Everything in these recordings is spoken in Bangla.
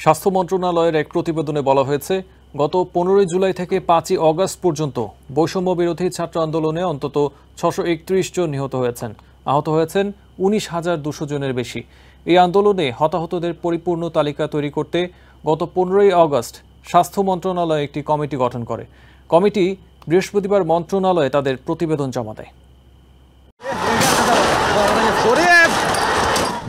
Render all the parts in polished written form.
স্বাস্থ্য মন্ত্রণালয়ের এক প্রতিবেদনে বলা হয়েছে, গত 15 জুলাই থেকে 5 আগস্ট পর্যন্ত বৈষম্য বিরোধী ছাত্র আন্দোলনে অন্তত 631 জন নিহত হয়েছেন। আহত হয়েছেন 19,200 জনের বেশি। এই আন্দোলনে হতাহতদের পরিপূর্ণ তালিকা তৈরি করতে গত 15 আগস্ট স্বাস্থ্য মন্ত্রণালয় একটি কমিটি গঠন করে। কমিটি বৃহস্পতিবার মন্ত্রণালয়ে তাদের প্রতিবেদন জমা দেয়।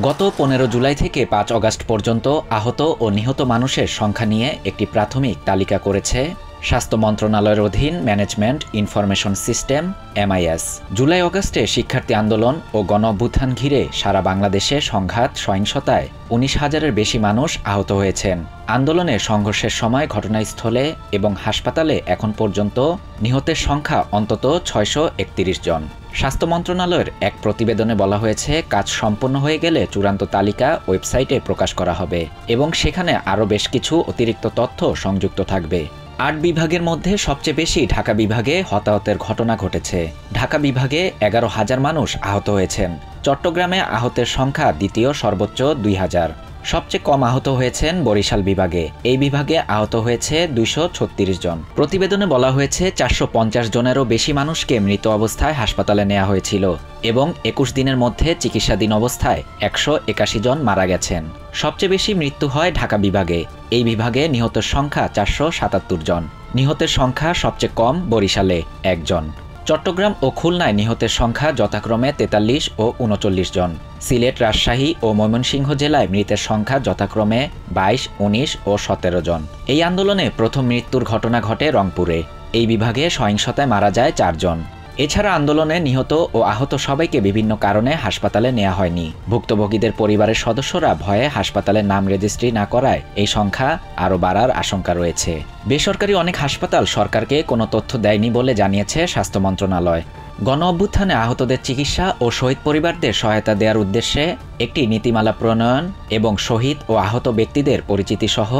গত 15 জুলাই থেকে 5 আগস্ট পর্যন্ত আহত ও নিহত মানুষের সংখ্যা নিয়ে একটি প্রাথমিক তালিকা করেছে স্বাস্থ্য মন্ত্রণালয়ের অধীন management information system MIS। July আগস্টে শিক্ষার্থী আন্দোলন ও গণ-অভ্যুত্থান ঘিরে সারা বাংলাদেশে সংঘাত সহিংসতায় 19,000-এর বেশি মানুষ আহত হয়েছেন। আন্দোলনের সংঘর্ষের সময় ঘটনাস্থলে এবং হাসপাতালে এখন পর্যন্ত নিহতের সংখ্যা অন্তত 631 জন। স্বাস্থ্য মন্ত্রণালয়ের এক প্রতিবেদনে বলা হয়েছে, কাজ সম্পন্ন হয়ে গেলে চূড়ান্ত তালিকা ওয়েবসাইটে প্রকাশ করা হবে এবং সেখানে আরও বেশ কিছু অতিরিক্ত তথ্য সংযুক্ত থাকবে। 8 বিভাগের মধ্যে সবচেয়ে বেশি ঢাকা বিভাগে হতাহতের ঘটনা ঘটেছে। ঢাকা বিভাগে 11,000 মানুষ আহত হয়েছেন। চট্টগ্রামে আহতের সংখ্যা দ্বিতীয় সর্বোচ্চ 2,000। সবচেয়ে কম আহত হয়েছেন বরিশাল বিভাগে। এই বিভাগে আহত হয়েছে 236 জন। প্রতিবেদনে বলা হয়েছে 450 জনেরও বেশি মানুষকে মৃত অবস্থায় হাসপাতালে নেওয়া হয়েছিল এবং 21 দিনের মধ্যে চিকিৎসাধীন অবস্থায় 181 জন মারা গেছেন। সবচেয়ে বেশি মৃত্যু হয় ঢাকা বিভাগে। এই বিভাগে নিহতের সংখ্যা 477 জন। নিহতের সংখ্যা সবচেয়ে কম বরিশালে 1 জন। চট্টগ্রাম ও খুলনায় নিহতের সংখ্যা যথাক্রমে 43 ও 39 জন। সিলেট, রাজশাহী ও ময়মনসিংহ জেলায় মৃতের সংখ্যা যথাক্রমে 22, 19 ও 17 জন। এই আন্দোলনে প্রথম মৃত্যুর ঘটনা ঘটে রংপুরে। এই বিভাগে সহিংসতায় মারা যায় 4 জন। এছাড়া আন্দোলনে নিহত ও আহত সবাইকে বিভিন্ন কারণে হাসপাতালে নেওয়া হয়নি। ভুক্তভোগীদের পরিবারের সদস্যরা ভয়ে হাসপাতালের নাম রেজিস্ট্রি না করায় এই সংখ্যা আরও বাড়ার আশঙ্কা রয়েছে। বেসরকারি অনেক হাসপাতাল সরকারকে কোনো তথ্য দেয়নি বলে জানিয়েছে স্বাস্থ্য মন্ত্রণালয়। গণ-অভ্যুত্থানে আহতদের চিকিৎসা ও শহীদ পরিবারদের সহায়তা দেওয়ার উদ্দেশ্যে একটি নীতিমালা প্রণয়ন এবং শহীদ ও আহত ব্যক্তিদের পরিচিতি সহ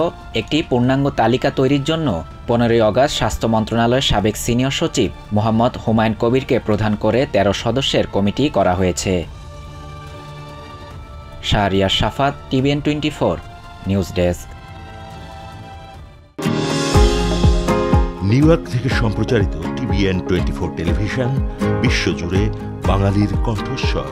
একটি পূর্ণাঙ্গ তালিকা তৈরির জন্য 15 আগস্ট স্বাস্থ্য মন্ত্রণালয়ের সাবেক সিনিয়র সচিব মোহাম্মদ হুমায়ুন কবিরকে প্রধান করে 13 সদস্যের কমিটি করা হয়েছে। শাহরিয়ার সাফাত, TVN 24 news desk. New York থেকে সম্প্রচারিত TVN 24 টেলিভিশন বিশ্বজুড়ে বাঙালির কণ্ঠস্বর।